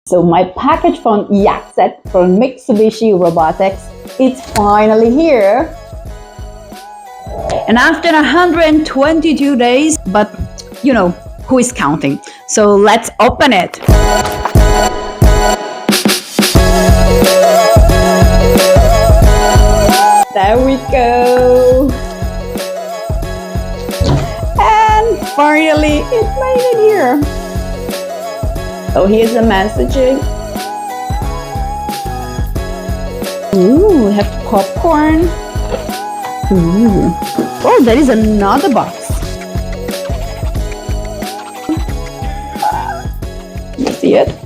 So my package from Jacek from Mitsubishi Robotics is finally here. And after 122 days, but you know, who is counting? So let's open it. There we go. And finally, it made it here. So here's the messaging. Ooh, we have popcorn. Ooh. Oh, there is another box. You see it?